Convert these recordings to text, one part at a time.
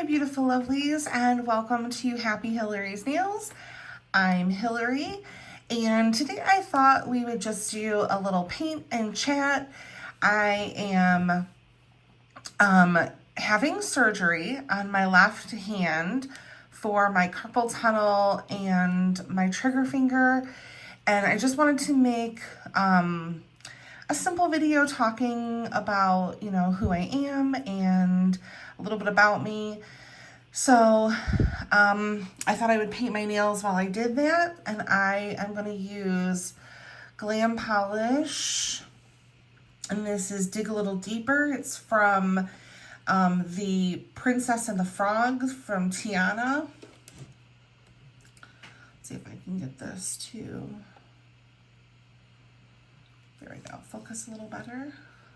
beautiful lovelies, and welcome to Happy Hillary's Nails. I'm Hillary, and today I thought we would just do a little paint and chat. I am having surgery on my left hand for my carpal tunnel and my trigger finger, and I just wanted to make a simple video talking about, who I am and a little bit about me. So I thought I would paint my nails while I did that, and I am going to use Glam Polish, and this is Dig a Little Deeper. It's from the Princess and the Frog from Tiana. Let's see if I can get this too. There we go, focus a little better.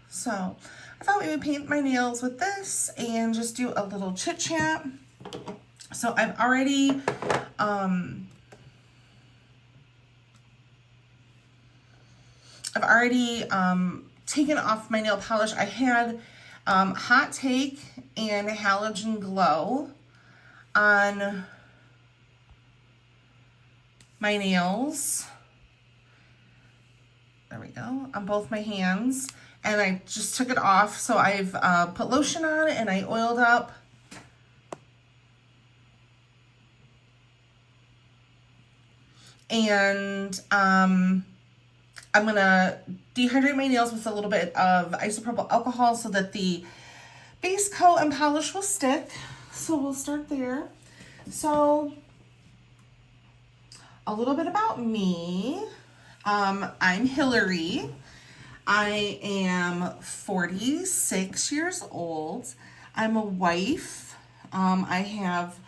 So I thought we would paint my nails with this and just do a little chit chat. So I've already taken off my nail polish. I had Hot Take and Halogen Glow on my nails. There we go, on both my hands. And I just took it off. So I've put lotion on and I oiled up. And I'm gonna dehydrate my nails with a little bit of isopropyl alcohol so that the base coat and polish will stick. So we'll start there. So a little bit about me. I'm Hillary. I am 46 years old. I'm a wife. I have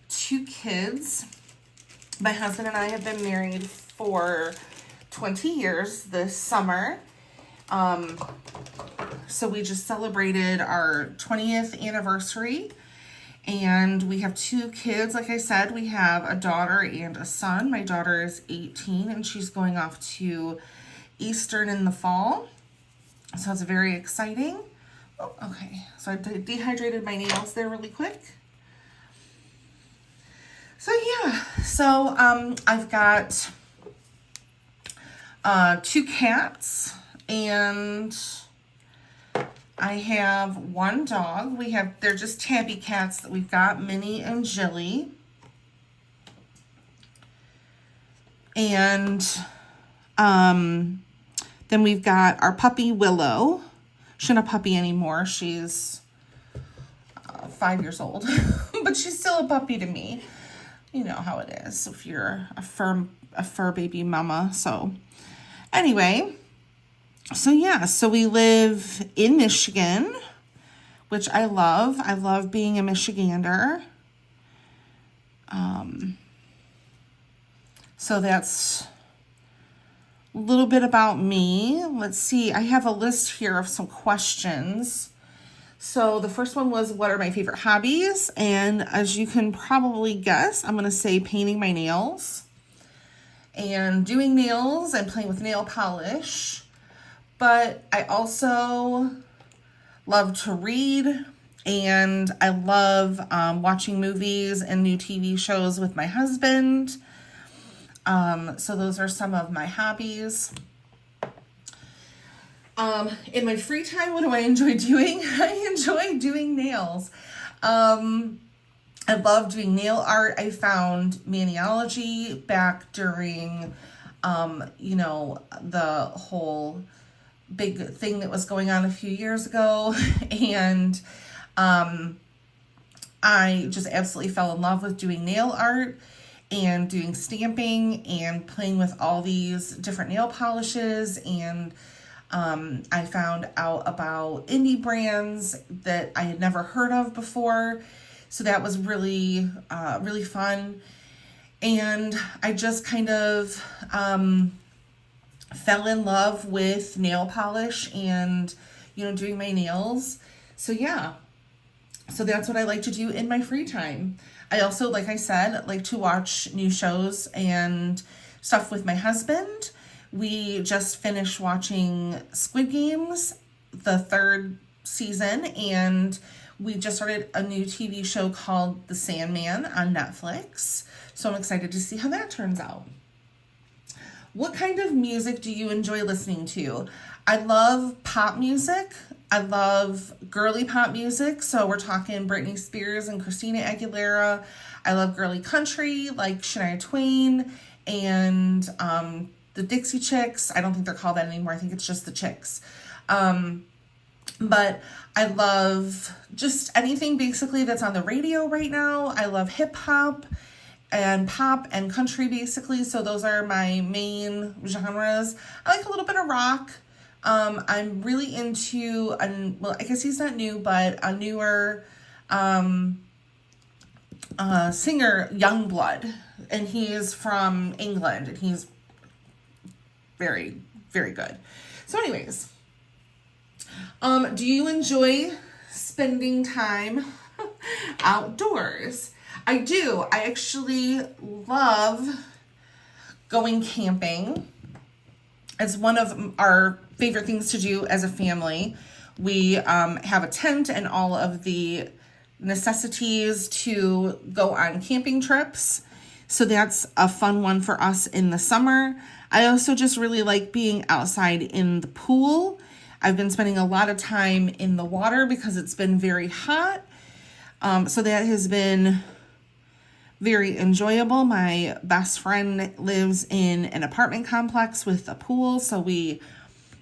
2 kids. My husband and I have been married for 20 years this summer. So we just celebrated our 20th anniversary. And we have 2 kids. Like I said, we have a daughter and a son. My daughter is 18 and she's going off to Eastern in the fall. So it's very exciting. Oh, okay. So I dehydrated my nails there really quick. So yeah. So I've got 2 cats and I have 1 dog. They're just tabby cats that we've got, Minnie and Jilly. And then we've got our puppy Willow. She's not a puppy anymore. She's 5 years old, but she's still a puppy to me. You know how it is if you're a fur baby mama. So anyway. So yeah, so we live in Michigan, which I love. I love being a Michigander. So that's a little bit about me. Let's see, I have a list here of some questions. So the first one was, what are my favorite hobbies? And as you can probably guess, I'm going to say painting my nails and doing nails and playing with nail polish. But I also love to read, and I love watching movies and new TV shows with my husband. So those are some of my hobbies. In my free time, what do I enjoy doing? I enjoy doing nails. I love doing nail art. I found Maniology back during, the whole big thing that was going on a few years ago. And I just absolutely fell in love with doing nail art and doing stamping and playing with all these different nail polishes. And I found out about indie brands that I had never heard of before. So that was really, really fun. And I just kind of fell in love with nail polish and, doing my nails. So yeah, so that's what I like to do in my free time. I also, like I said, like to watch new shows and stuff with my husband. We just finished watching Squid Games, the 3rd season, and We just started a new TV show called The Sandman on Netflix. So I'm excited to see how that turns out. What kind of music do you enjoy listening to? I love pop music. I love girly pop music. So we're talking Britney Spears and Christina Aguilera. I love girly country like Shania Twain and the Dixie Chicks. I don't think they're called that anymore. I think it's just the Chicks. But I love just anything basically that's on the radio right now. I love hip hop and pop and country basically. So those are my main genres. I like a little bit of rock. I'm really into, well, I guess he's not new, but a newer singer, Youngblood. And he is from England and he's very, very good. So anyways, do you enjoy spending time outdoors? I do. I actually love going camping. It's one of our favorite things to do as a family. We have a tent and all of the necessities to go on camping trips. So that's a fun one for us in the summer. I also just really like being outside in the pool. I've been spending a lot of time in the water because it's been very hot. So that has been very enjoyable. My best friend lives in an apartment complex with a pool, so we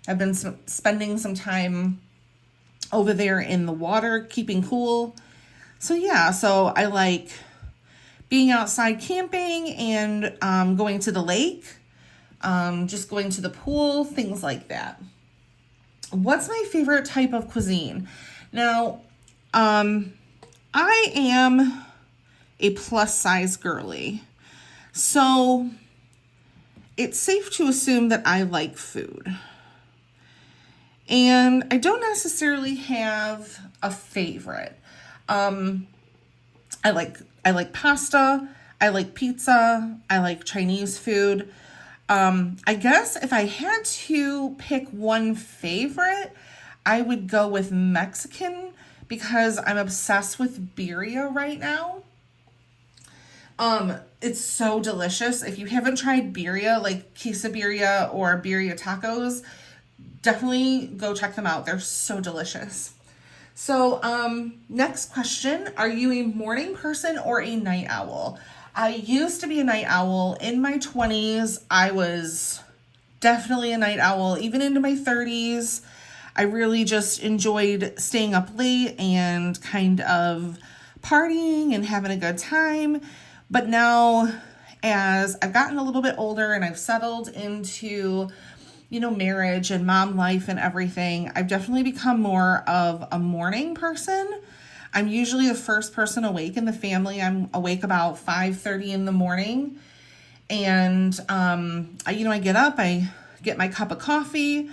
have been spending some time over there in the water, keeping cool. So yeah, so I like being outside camping and going to the lake, just going to the pool, things like that. What's my favorite type of cuisine? Now, I am a plus size girly. So it's safe to assume that I like food. And I don't necessarily have a favorite. I like pasta, I like pizza, I like Chinese food. I guess if I had to pick one favorite, I would go with Mexican because I'm obsessed with birria right now. It's so delicious. If you haven't tried birria, like quesabirria or birria tacos, definitely go check them out. They're so delicious. So, next question. Are you a morning person or a night owl? I used to be a night owl. In my 20s, I was definitely a night owl. Even into my 30s, I really just enjoyed staying up late and kind of partying and having a good time. But now, as I've gotten a little bit older and I've settled into, marriage and mom life and everything, I've definitely become more of a morning person. I'm usually the first person awake in the family. I'm awake about 5:30 in the morning. And, I get up, I get my cup of coffee,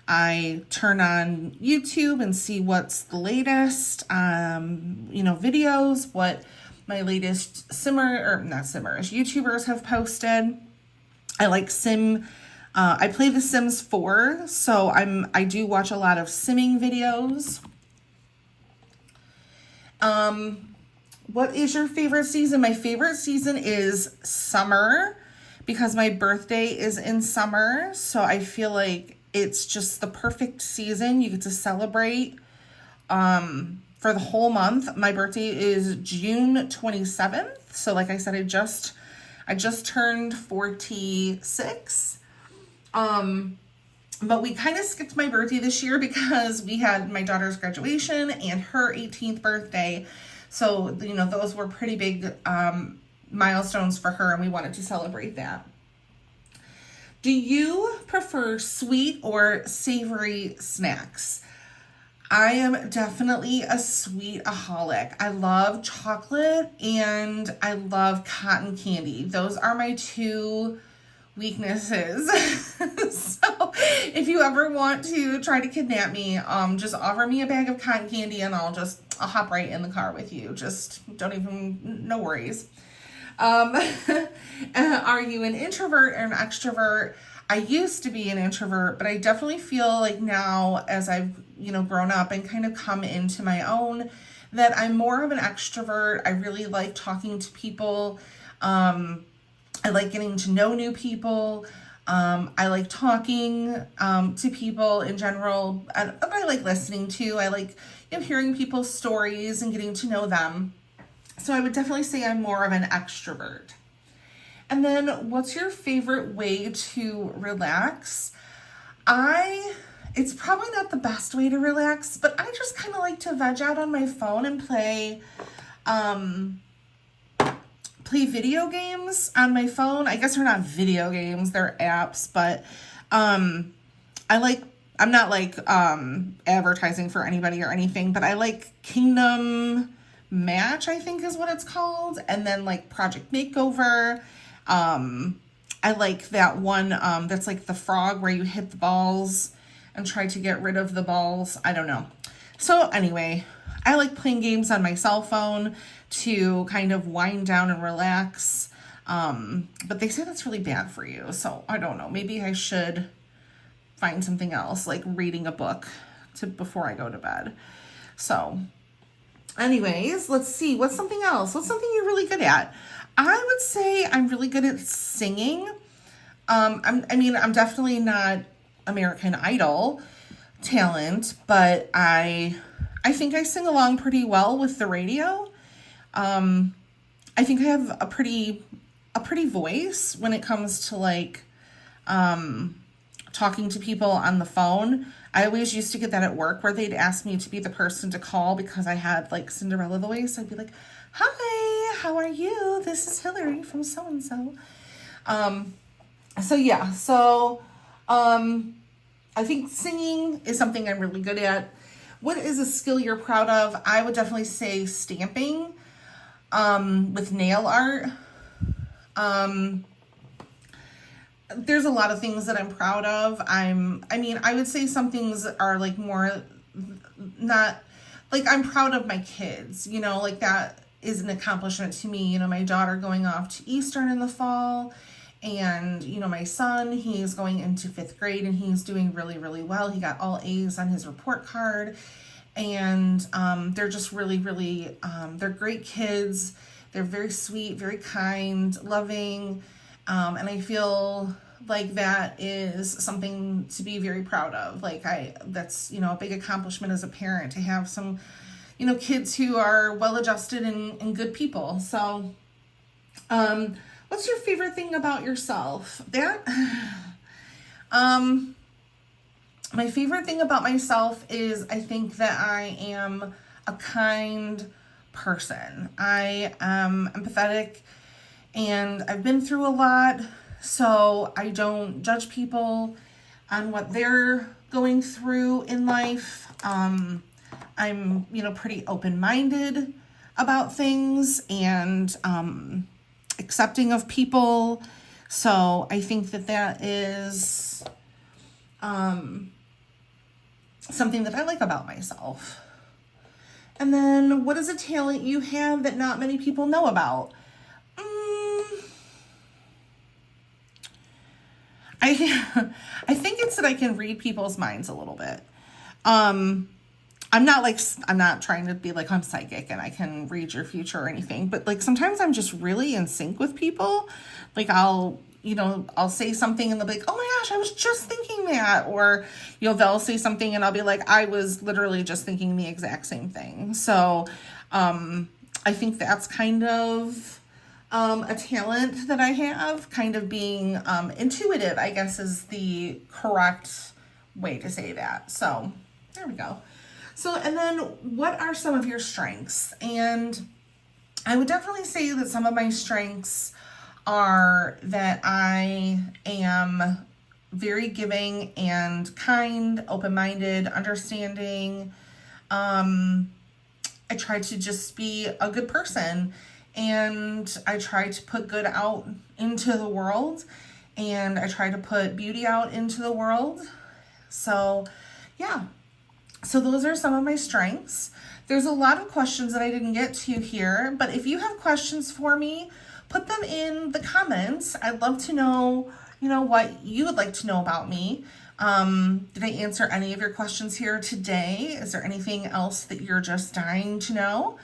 I turn on YouTube and see what's the latest, videos, what my latest YouTubers have posted. I like I play The Sims 4, so I do watch a lot of simming videos. What is your favorite season? My favorite season is summer because my birthday is in summer, so I feel like it's just the perfect season. You get to celebrate for the whole month. My birthday is June 27th. So like I said, I just turned 46. But we kind of skipped my birthday this year because we had my daughter's graduation and her 18th birthday. So, those were pretty big milestones for her and we wanted to celebrate that. Do you prefer sweet or savory snacks? I am definitely a sweet-aholic. I love chocolate and I love cotton candy. Those are my two weaknesses. So if you ever want to try to kidnap me, just offer me a bag of cotton candy and I'll hop right in the car with you. Just no worries. Are you an introvert or an extrovert? I used to be an introvert, but I definitely feel like now as I've, grown up and kind of come into my own, that I'm more of an extrovert. I really like talking to people. I like getting to know new people. I like talking to people in general. I like listening to. I like hearing people's stories and getting to know them. So I would definitely say I'm more of an extrovert. And then what's your favorite way to relax? It's probably not the best way to relax, but I just kind of like to veg out on my phone and play video games on my phone. I guess they're not video games, they're apps, but I'm not like advertising for anybody or anything, but I like Kingdom Match, I think is what it's called, and then like Project Makeover. I like that one that's like the frog where you hit the balls and try to get rid of the balls. I don't know. So anyway, I like playing games on my cell phone to kind of wind down and relax. But they say that's really bad for you. So I don't know. Maybe I should find something else, like reading a book before I go to bed. So anyways, let's see. What's something else? What's something you're really good at? I would say I'm really good at singing. I'm definitely not American Idol talent, but I think I sing along pretty well with the radio. I think I have a pretty voice when it comes to like talking to people on the phone. I always used to get that at work where they'd ask me to be the person to call because I had like Cinderella voice. I'd be like, "Hi, how are you? This is Hillary from so-and-so." I think singing is something I'm really good at. What is a skill you're proud of? I would definitely say stamping, with nail art. There's a lot of things that I'm proud of. I would say some things are like more not like I'm proud of my kids, like that is an accomplishment to me. My daughter going off to Eastern in the fall, and my son, he's going into 5th grade and he's doing really, really well. He got all A's on his report card, and they're just really, really, they're great kids. They're very sweet, very kind, loving, and I feel like that is something to be very proud of. That's a big accomplishment as a parent to have some kids who are well-adjusted and good people. So, what's your favorite thing about yourself? My favorite thing about myself is I think that I am a kind person. I am empathetic, and I've been through a lot, so I don't judge people on what they're going through in life. I'm, pretty open-minded about things and accepting of people. So I think that is something that I like about myself. And then what is a talent you have that not many people know about? I think it's that I can read people's minds a little bit. I'm not trying to be like I'm psychic and I can read your future or anything, but like sometimes I'm just really in sync with people. Like I'll say something and they'll be like, "Oh my gosh, I was just thinking that," or they'll say something and I'll be like, "I was literally just thinking the exact same thing." So I think that's kind of a talent that I have, kind of being intuitive, I guess is the correct way to say that. So there we go. So, and then what are some of your strengths? And I would definitely say that some of my strengths are that I am very giving and kind, open-minded, understanding. I try to just be a good person, and I try to put good out into the world, and I try to put beauty out into the world. So, yeah. So those are some of my strengths. There's a lot of questions that I didn't get to here, but if you have questions for me, put them in the comments. I'd love to know, what you would like to know about me. Did I answer any of your questions here today? Is there anything else that you're just dying to know?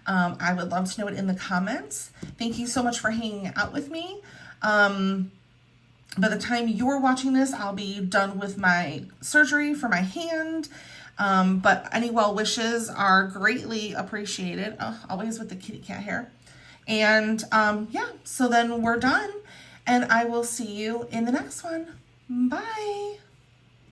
I would love to know it in the comments. Thank you so much for hanging out with me. By the time you're watching this, I'll be done with my surgery for my hand. But any well wishes are greatly appreciated. Oh, always with the kitty cat hair. And yeah, so then we're done. And I will see you in the next one. Bye.